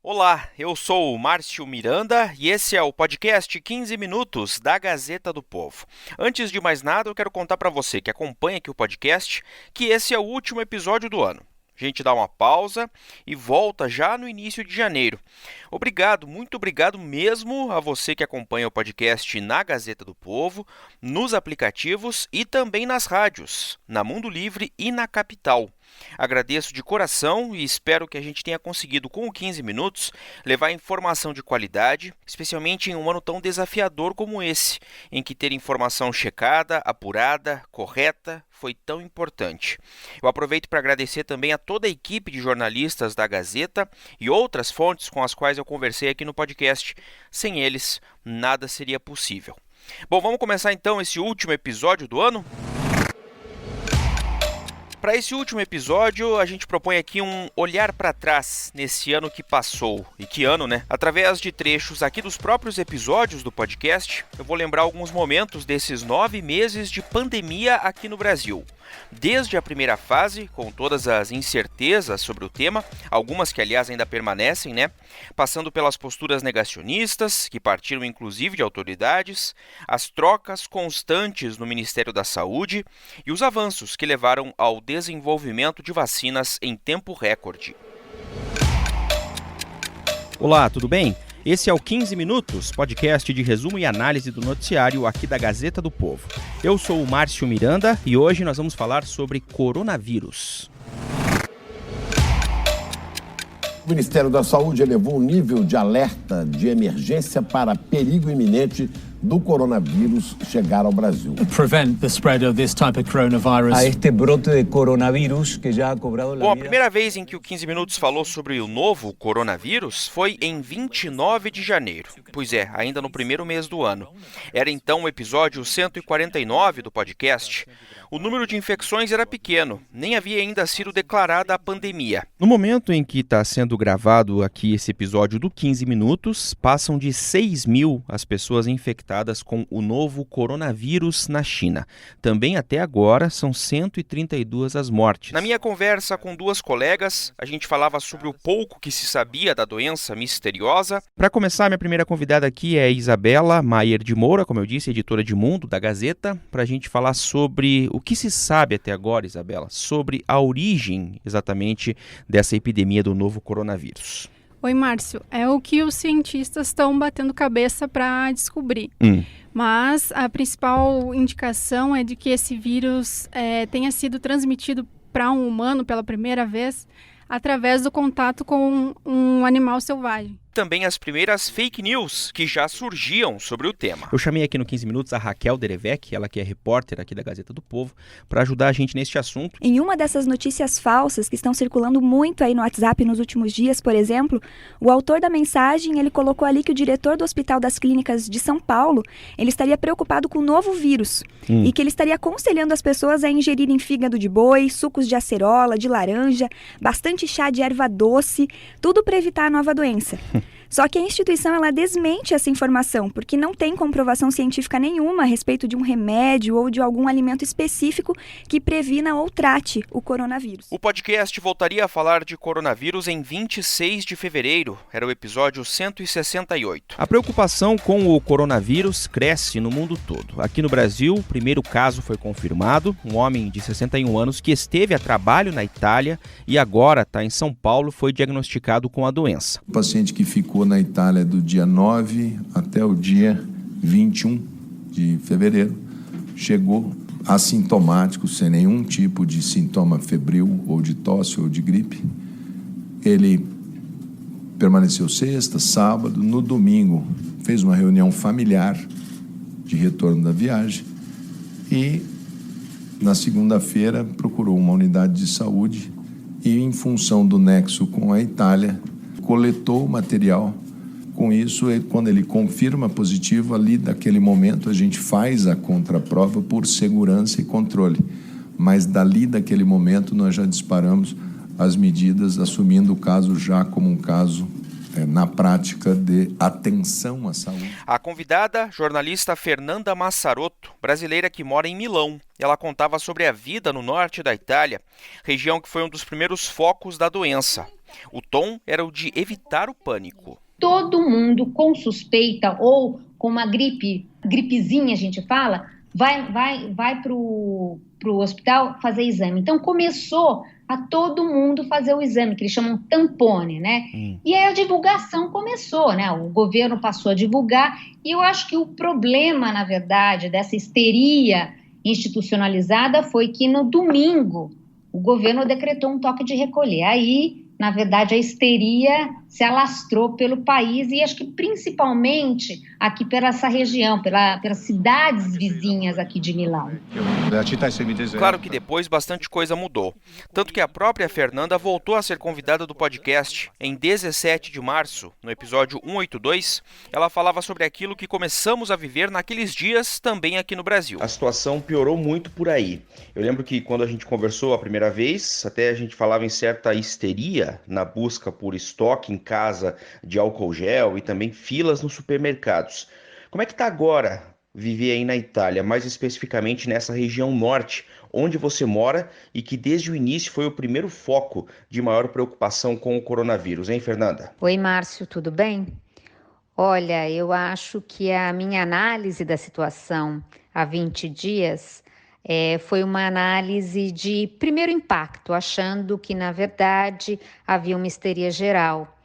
Olá, eu sou o Márcio Miranda e esse é o podcast 15 Minutos da Gazeta do Povo. Antes de mais nada, eu quero contar para você que acompanha aqui o podcast que esse é o último episódio do ano. A gente dá uma pausa e volta já no início de janeiro. Obrigado, muito obrigado mesmo a você que acompanha o podcast na Gazeta do Povo, nos aplicativos e também nas rádios, na Mundo Livre e na Capital. Agradeço de coração e espero que a gente tenha conseguido, com o 15 Minutos, levar informação de qualidade, especialmente em um ano tão desafiador como esse, em que ter informação checada, apurada, correta, foi tão importante. Eu aproveito para agradecer também a toda a equipe de jornalistas da Gazeta e outras fontes com as quais eu conversei aqui no podcast. Sem eles, nada seria possível. Bom, vamos começar então esse último episódio do ano? Para esse último episódio, a gente propõe aqui um olhar para trás nesse ano que passou. E que ano, né? Através de trechos aqui dos próprios episódios do podcast, eu vou lembrar alguns momentos desses 9 meses de pandemia aqui no Brasil. Desde a primeira fase, com todas as incertezas sobre o tema, algumas que aliás ainda permanecem, né? Passando pelas posturas negacionistas, que partiram inclusive de autoridades, as trocas constantes no Ministério da Saúde e os avanços que levaram ao desenvolvimento de vacinas em tempo recorde. Olá, tudo bem? Esse é o 15 Minutos, podcast de resumo e análise do noticiário aqui da Gazeta do Povo. Eu sou o Márcio Miranda e hoje nós vamos falar sobre coronavírus. O Ministério da Saúde elevou o nível de alerta de emergência para perigo iminente do coronavírus chegar ao Brasil. Prevent the spread of this type of coronavirus. A este brote de coronavírus que já ha cobrado la Bom, a vida. primeira vez em que o 15 Minutos falou sobre o novo coronavírus foi em 29 de janeiro. Pois é, ainda no primeiro mês do ano. Era então o episódio 149 do podcast. O número de infecções era pequeno, nem havia ainda sido declarada a pandemia. No momento em que está sendo gravado aqui esse episódio do 15 Minutos, passam de 6 mil as pessoas infectadas com o novo coronavírus na China. Também até agora são 132 as mortes. Na minha conversa com duas colegas, a gente falava sobre o pouco que se sabia da doença misteriosa. Para começar, minha primeira convidada aqui é Isabela Maier de Moura, como eu disse, editora de Mundo da Gazeta, para a gente falar sobre o que se sabe até agora, Isabela, sobre a origem exatamente dessa epidemia do novo coronavírus. Oi, Márcio. É o que os cientistas estão batendo cabeça para descobrir. Mas a principal indicação é de que esse vírus tenha sido transmitido para um humano pela primeira vez através do contato com um animal selvagem. Também as primeiras fake news que já surgiam sobre o tema. Eu chamei aqui no 15 Minutos a Raquel Derevec, ela que é repórter aqui da Gazeta do Povo, para ajudar a gente neste assunto. Em uma dessas notícias falsas que estão circulando muito aí no WhatsApp nos últimos dias, por exemplo, o autor da mensagem, ele colocou ali que o diretor do Hospital das Clínicas de São Paulo, ele estaria preocupado com o novo vírus e que ele estaria aconselhando as pessoas a ingerirem fígado de boi, sucos de acerola, de laranja, bastante chá de erva doce, tudo para evitar a nova doença. Só que a instituição ela desmente essa informação, porque não tem comprovação científica nenhuma a respeito de um remédio ou de algum alimento específico que previna ou trate o coronavírus. O podcast voltaria a falar de coronavírus em 26 de fevereiro, era o episódio 168. A preocupação com o coronavírus cresce no mundo todo. Aqui no Brasil, o primeiro caso foi confirmado, um homem de 61 anos que esteve a trabalho na Itália e agora está em São Paulo, foi diagnosticado com a doença. O paciente que ficou na Itália do dia 9 até o dia 21 de fevereiro chegou assintomático, sem nenhum tipo de sintoma febril ou de tosse ou de gripe. Ele permaneceu sexta, sábado, no domingo fez uma reunião familiar de retorno da viagem e na segunda-feira procurou uma unidade de saúde e, em função do nexo com a Itália, coletou o material. Com isso, quando ele confirma positivo, ali daquele momento a gente faz a contraprova por segurança e controle. Mas dali daquele momento nós já disparamos as medidas, assumindo o caso já como um caso na prática de atenção à saúde. A convidada, jornalista Fernanda Massarotto, brasileira que mora em Milão. Ela contava sobre a vida no norte da Itália, região que foi um dos primeiros focos da doença. O tom era o de evitar o pânico. Todo mundo com suspeita ou com uma gripezinha, a gente fala, vai para o hospital fazer exame. Então, começou a todo mundo fazer o exame, que eles chamam tampone, né? E aí a divulgação começou, né? O governo passou a divulgar, e eu acho que o problema, na verdade, dessa histeria institucionalizada foi que no domingo o governo decretou um toque de recolher. Aí, na verdade, a histeria se alastrou pelo país e acho que principalmente aqui pela essa região, pelas cidades vizinhas aqui de Milão. Claro que depois bastante coisa mudou. Tanto que a própria Fernanda voltou a ser convidada do podcast. Em 17 de março, no episódio 182, ela falava sobre aquilo que começamos a viver naqueles dias também aqui no Brasil. A situação piorou muito por aí. Eu lembro que quando a gente conversou a primeira vez, até a gente falava em certa histeria na busca por estoque em casa de álcool gel e também filas nos supermercados. Como é que está agora viver aí na Itália, mais especificamente nessa região norte, onde você mora e que desde o início foi o primeiro foco de maior preocupação com o coronavírus, hein, Fernanda? Oi, Márcio, tudo bem? Olha, eu acho que a minha análise da situação há 20 dias foi uma análise de primeiro impacto, achando que, na verdade, havia uma histeria geral.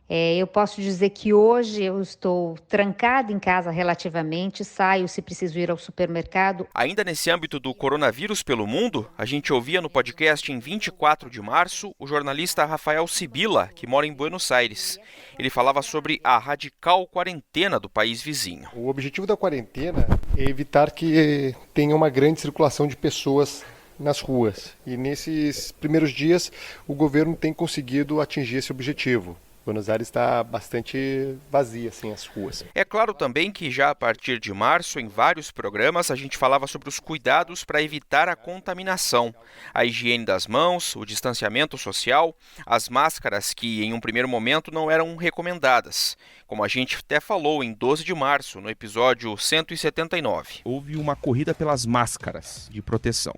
Eu posso dizer que hoje eu estou trancada em casa relativamente, saio se preciso ir ao supermercado. Ainda nesse âmbito do coronavírus pelo mundo, a gente ouvia no podcast em 24 de março o jornalista Rafael Sibila, que mora em Buenos Aires. Ele falava sobre a radical quarentena do país vizinho. O objetivo da quarentena é evitar que tenha uma grande circulação de pessoas nas ruas. E nesses primeiros dias o governo tem conseguido atingir esse objetivo. Buenos Aires está bastante vazia, assim, as ruas. É claro também que já a partir de março, em vários programas, a gente falava sobre os cuidados para evitar a contaminação. A higiene das mãos, o distanciamento social, as máscaras que em um primeiro momento não eram recomendadas. Como a gente até falou em 12 de março, no episódio 179. Houve uma corrida pelas máscaras de proteção.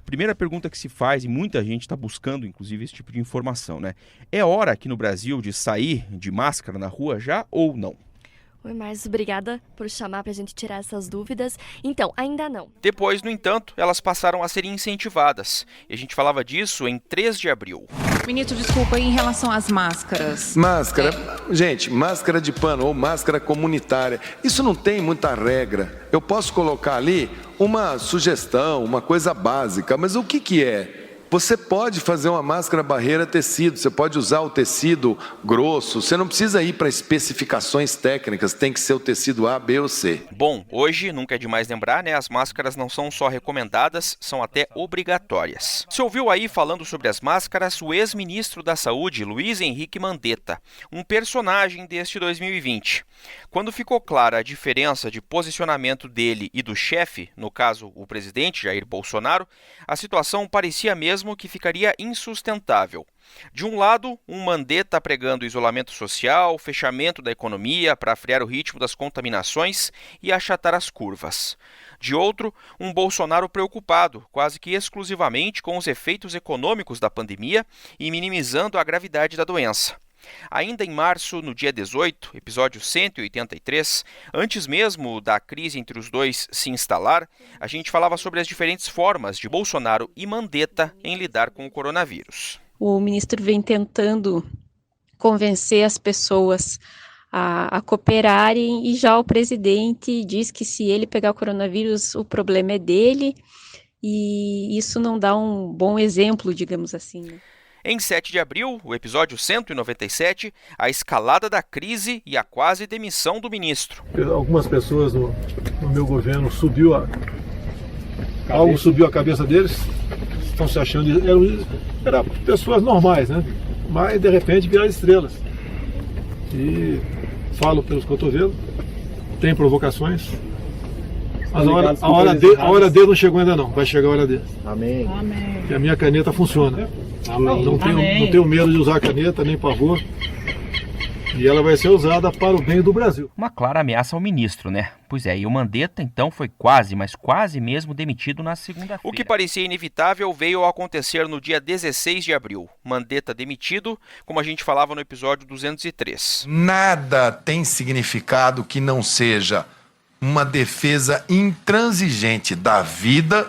Primeira pergunta que se faz, e muita gente está buscando, inclusive, esse tipo de informação, né? É hora aqui no Brasil de sair de máscara na rua já ou não? Oi, Márcio, obrigada por chamar para a gente tirar essas dúvidas. Então, ainda não. Depois, no entanto, elas passaram a ser incentivadas. E a gente falava disso em 3 de abril. Ministro, desculpa, em relação às máscaras. Máscara, gente, máscara de pano ou máscara comunitária, isso não tem muita regra. Eu posso colocar ali uma sugestão, uma coisa básica, mas o que é? Você pode fazer uma máscara barreira tecido, você pode usar o tecido grosso, você não precisa ir para especificações técnicas, tem que ser o tecido A, B ou C. Bom, hoje, nunca é demais lembrar, né? As máscaras não são só recomendadas, são até obrigatórias. Você ouviu aí falando sobre as máscaras o ex-ministro da Saúde, Luiz Henrique Mandetta, um personagem deste 2020. Quando ficou clara a diferença de posicionamento dele e do chefe, no caso o presidente Jair Bolsonaro, a situação parecia mesmo que ficaria insustentável. De um lado, um Mandetta pregando isolamento social, fechamento da economia para frear o ritmo das contaminações e achatar as curvas. De outro, um Bolsonaro preocupado, quase que exclusivamente com os efeitos econômicos da pandemia e minimizando a gravidade da doença. Ainda em março, no dia 18, episódio 183, antes mesmo da crise entre os dois se instalar, a gente falava sobre as diferentes formas de Bolsonaro e Mandetta em lidar com o coronavírus. O ministro vem tentando convencer as pessoas a cooperarem e já o presidente diz que se ele pegar o coronavírus, o problema é dele e isso não dá um bom exemplo, digamos assim, né? Em 7 de abril, o episódio 197, a escalada da crise e a quase demissão do ministro. Algumas pessoas no meu governo algo subiu a cabeça deles, estão se achando, eram pessoas normais, né? Mas de repente viraram estrelas. E falo pelos cotovelos, tem provocações. Mas a hora dele não chegou ainda não, vai chegar a hora dele. Amém. E a minha caneta funciona. Amém. Não tenho medo de usar a caneta, nem pavor. E ela vai ser usada para o bem do Brasil. Uma clara ameaça ao ministro, né? Pois é, e o Mandetta, então, foi quase, mas quase mesmo demitido na segunda-feira. O que parecia inevitável veio a acontecer no dia 16 de abril. Mandetta demitido, como a gente falava no episódio 203. Nada tem significado que não seja uma defesa intransigente da vida,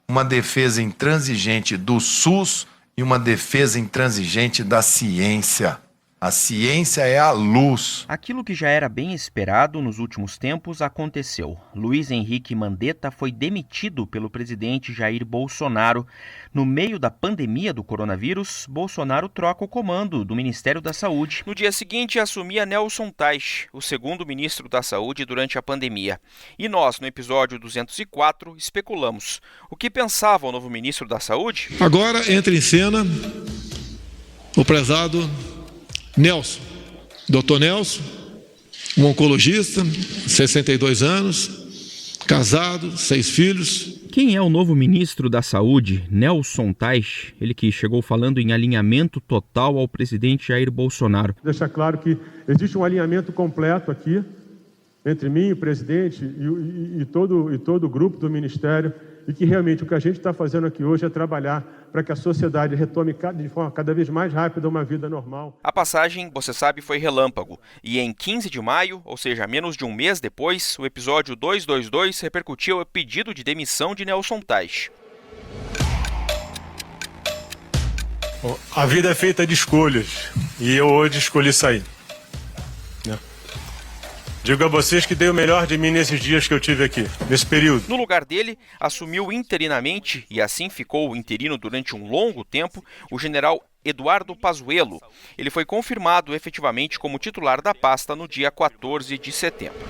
uma defesa intransigente do SUS e uma defesa intransigente da ciência. A ciência é a luz. Aquilo que já era bem esperado nos últimos tempos aconteceu. Luiz Henrique Mandetta foi demitido pelo presidente Jair Bolsonaro. No meio da pandemia do coronavírus, Bolsonaro troca o comando do Ministério da Saúde. No dia seguinte, assumia Nelson Teich, o segundo ministro da Saúde durante a pandemia. E nós, no episódio 204, especulamos. O que pensava o novo ministro da Saúde? Agora entra em cena o prezado Nelson, Dr. Nelson, um oncologista, 62 anos, casado, 6 filhos. Quem é o novo ministro da Saúde, Nelson Teich? Ele que chegou falando em alinhamento total ao presidente Jair Bolsonaro. Deixar claro que existe um alinhamento completo aqui entre mim, o presidente e todo o grupo do Ministério, e que realmente o que a gente está fazendo aqui hoje é trabalhar para que a sociedade retome de forma cada vez mais rápida uma vida normal. A passagem, você sabe, foi relâmpago. E em 15 de maio, ou seja, menos de um mês depois, o episódio 222 repercutiu o pedido de demissão de Nelson Teich. A vida é feita de escolhas e eu hoje escolhi sair. Digo a vocês que dei o melhor de mim nesses dias que eu tive aqui, nesse período. No lugar dele, assumiu interinamente, e assim ficou interino durante um longo tempo, o general Eduardo Pazuello. Ele foi confirmado efetivamente como titular da pasta no dia 14 de setembro.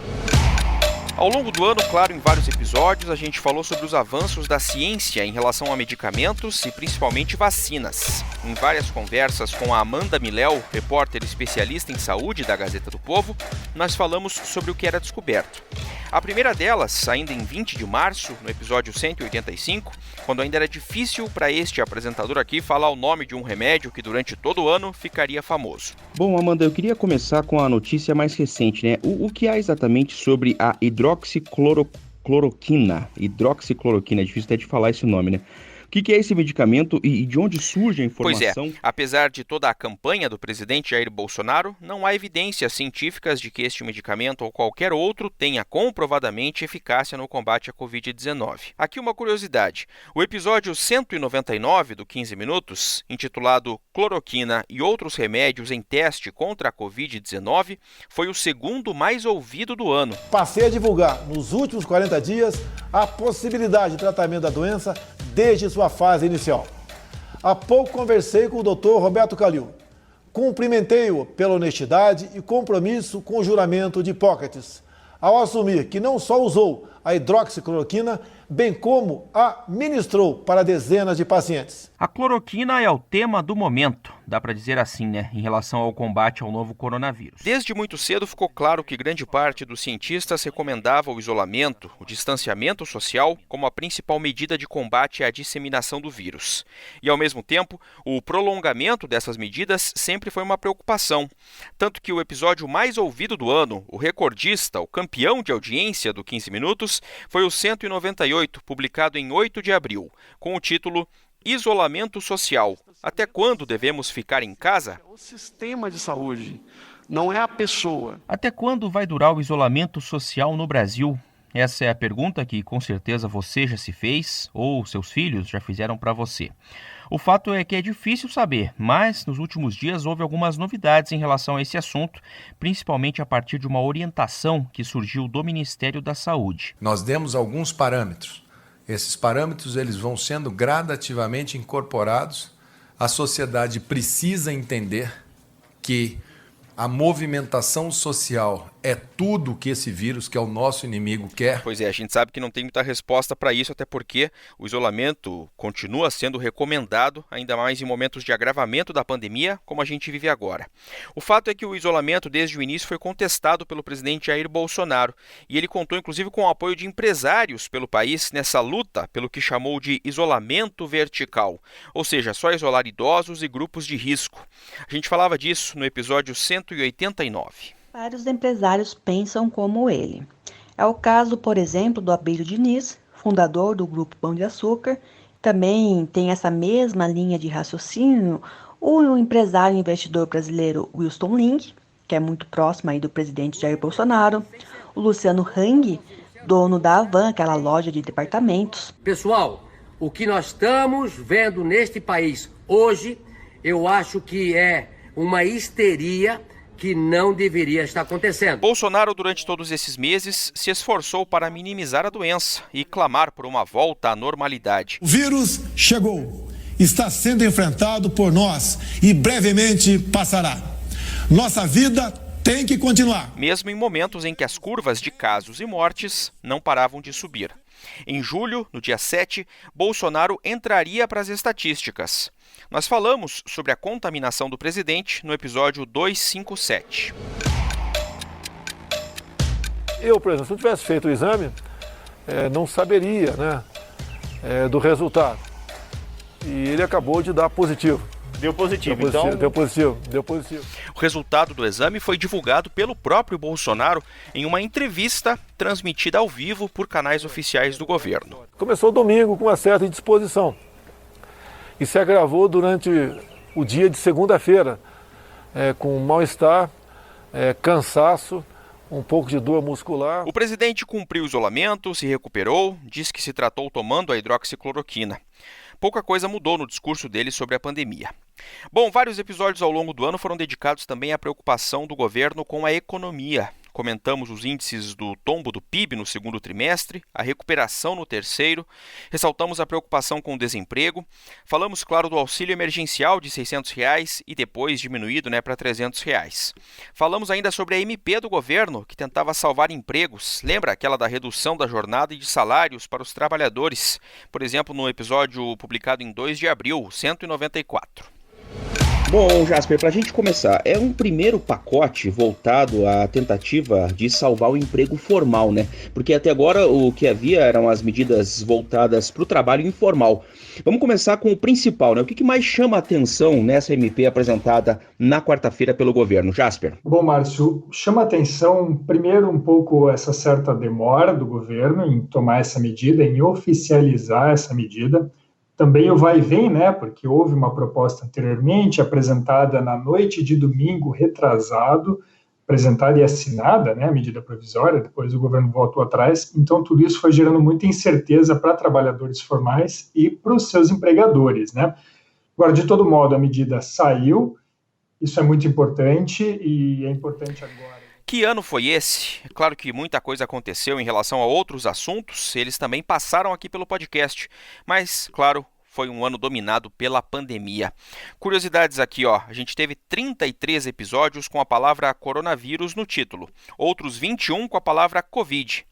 Ao longo do ano, claro, em vários episódios, a gente falou sobre os avanços da ciência em relação a medicamentos e principalmente vacinas. Em várias conversas com a Amanda Miléo, repórter especialista em saúde da Gazeta do Povo, nós falamos sobre o que era descoberto. A primeira delas, ainda em 20 de março, no episódio 185, quando ainda era difícil para este apresentador aqui falar o nome de um remédio que durante todo o ano ficaria famoso. Bom, Amanda, eu queria começar com a notícia mais recente, né? O que há exatamente sobre a hidroxicloroquina? Hidroxicloroquina, é difícil até de falar esse nome, né? O que é esse medicamento e de onde surge a informação? Pois é, apesar de toda a campanha do presidente Jair Bolsonaro, não há evidências científicas de que este medicamento ou qualquer outro tenha comprovadamente eficácia no combate à Covid-19. Aqui uma curiosidade, o episódio 199 do 15 Minutos, intitulado Cloroquina e outros remédios em teste contra a Covid-19, foi o segundo mais ouvido do ano. Passei a divulgar nos últimos 40 dias a possibilidade de tratamento da doença desde sua fase inicial. Há pouco conversei com o Dr. Roberto Calil. Cumprimentei-o pela honestidade e compromisso com o juramento de Hipócrates, ao assumir que não só usou a hidroxicloroquina, bem como a ministrou para dezenas de pacientes. A cloroquina é o tema do momento, dá para dizer assim, né, em relação ao combate ao novo coronavírus. Desde muito cedo ficou claro que grande parte dos cientistas recomendava o isolamento, o distanciamento social, como a principal medida de combate à disseminação do vírus. E, ao mesmo tempo, o prolongamento dessas medidas sempre foi uma preocupação. Tanto que o episódio mais ouvido do ano, o recordista, o campeão de audiência do 15 Minutos, foi o 198, publicado em 8 de abril, com o título Isolamento Social. Até quando devemos ficar em casa? O sistema de saúde, não é a pessoa. Até quando vai durar o isolamento social no Brasil? Essa é a pergunta que com certeza você já se fez ou seus filhos já fizeram para você. O fato é que é difícil saber, mas nos últimos dias houve algumas novidades em relação a esse assunto, principalmente a partir de uma orientação que surgiu do Ministério da Saúde. Nós demos alguns parâmetros. Esses parâmetros eles vão sendo gradativamente incorporados. A sociedade precisa entender que a movimentação social é tudo que esse vírus, que é o nosso inimigo, quer. Pois é, a gente sabe que não tem muita resposta para isso, até porque o isolamento continua sendo recomendado, ainda mais em momentos de agravamento da pandemia, como a gente vive agora. O fato é que o isolamento, desde o início, foi contestado pelo presidente Jair Bolsonaro, e ele contou, inclusive, com o apoio de empresários pelo país nessa luta pelo que chamou de isolamento vertical, ou seja, só isolar idosos e grupos de risco. A gente falava disso no episódio 100 189. Vários empresários pensam como ele. É o caso, por exemplo, do Abílio Diniz, fundador do Grupo Pão de Açúcar. Também tem essa mesma linha de raciocínio o empresário e investidor brasileiro Wilson Ling, que é muito próximo aí do presidente Jair Bolsonaro, o Luciano Hang, dono da Havan, aquela loja de departamentos. Pessoal, o que nós estamos vendo neste país hoje, eu acho que é uma histeria que não deveria estar acontecendo. Bolsonaro, durante todos esses meses, se esforçou para minimizar a doença e clamar por uma volta à normalidade. O vírus chegou, está sendo enfrentado por nós e brevemente passará. Nossa vida tem que continuar. Mesmo em momentos em que as curvas de casos e mortes não paravam de subir. Em julho, no dia 7, Bolsonaro entraria para as estatísticas. Nós falamos sobre a contaminação do presidente no episódio 257. Eu, por exemplo, se eu tivesse feito o exame, não saberia, do resultado. E ele acabou de dar positivo. Deu positivo. Deu positivo. O resultado do exame foi divulgado pelo próprio Bolsonaro em uma entrevista transmitida ao vivo por canais oficiais do governo. Começou domingo com uma certa indisposição e se agravou durante o dia de segunda-feira, com mal-estar, cansaço, um pouco de dor muscular. O presidente cumpriu o isolamento, se recuperou, disse que se tratou tomando a hidroxicloroquina. Pouca coisa mudou no discurso dele sobre a pandemia. Bom, vários episódios ao longo do ano foram dedicados também à preocupação do governo com a economia. Comentamos os índices do tombo do PIB no segundo trimestre, a recuperação no terceiro, ressaltamos a preocupação com o desemprego, falamos, claro, do auxílio emergencial de R$ 600 e depois diminuído para R$ 300. Falamos ainda sobre a MP do governo, que tentava salvar empregos. Lembra aquela da redução da jornada e de salários para os trabalhadores? Por exemplo, no episódio publicado em 2 de abril, 194. Bom, Jasper, para a gente começar, é um primeiro pacote voltado à tentativa de salvar o emprego formal, né? Porque até agora o que havia eram as medidas voltadas para o trabalho informal. Vamos começar com o principal, né? O que mais chama a atenção nessa MP apresentada na quarta-feira pelo governo? Jasper. Bom, Márcio, chama a atenção primeiro um pouco essa certa demora do governo em tomar essa medida, em oficializar essa medida. Também o vai e vem, porque houve uma proposta anteriormente, apresentada na noite de domingo retrasado, apresentada e assinada, a medida provisória, depois o governo voltou atrás. Então, tudo isso foi gerando muita incerteza para trabalhadores formais e para os seus empregadores, Agora, de todo modo, a medida saiu, isso é muito importante e é importante agora. Que ano foi esse? É claro que muita coisa aconteceu em relação a outros assuntos, eles também passaram aqui pelo podcast, mas, claro, foi um ano dominado pela pandemia. Curiosidades aqui, a gente teve 33 episódios com a palavra coronavírus no título, outros 21 com a palavra Covid.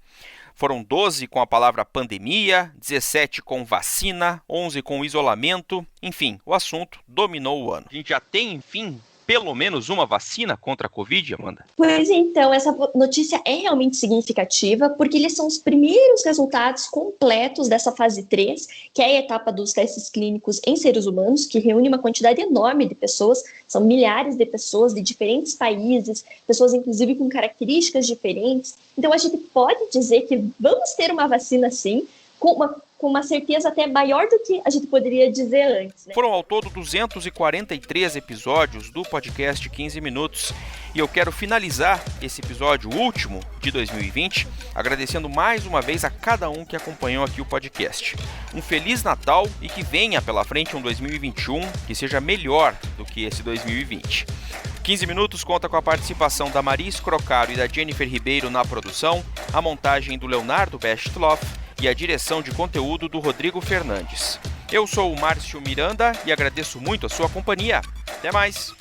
Foram 12 com a palavra pandemia, 17 com vacina, 11 com isolamento, enfim, o assunto dominou o ano. A gente já tem, enfim, pelo menos uma vacina contra a Covid, Amanda? Pois então, essa notícia é realmente significativa, porque eles são os primeiros resultados completos dessa fase 3, que é a etapa dos testes clínicos em seres humanos, que reúne uma quantidade enorme de pessoas, são milhares de pessoas de diferentes países, pessoas inclusive com características diferentes. Então a gente pode dizer que vamos ter uma vacina sim, com uma certeza até maior do que a gente poderia dizer antes. Foram ao todo 243 episódios do podcast 15 Minutos e eu quero finalizar esse episódio último de 2020 agradecendo mais uma vez a cada um que acompanhou aqui o podcast. Um Feliz Natal e que venha pela frente um 2021 que seja melhor do que esse 2020. 15 Minutos conta com a participação da Maria Scrocaro e da Jennifer Ribeiro na produção, a montagem do Leonardo Bestloff e a direção de conteúdo do Rodrigo Fernandes. Eu sou o Márcio Miranda e agradeço muito a sua companhia. Até mais!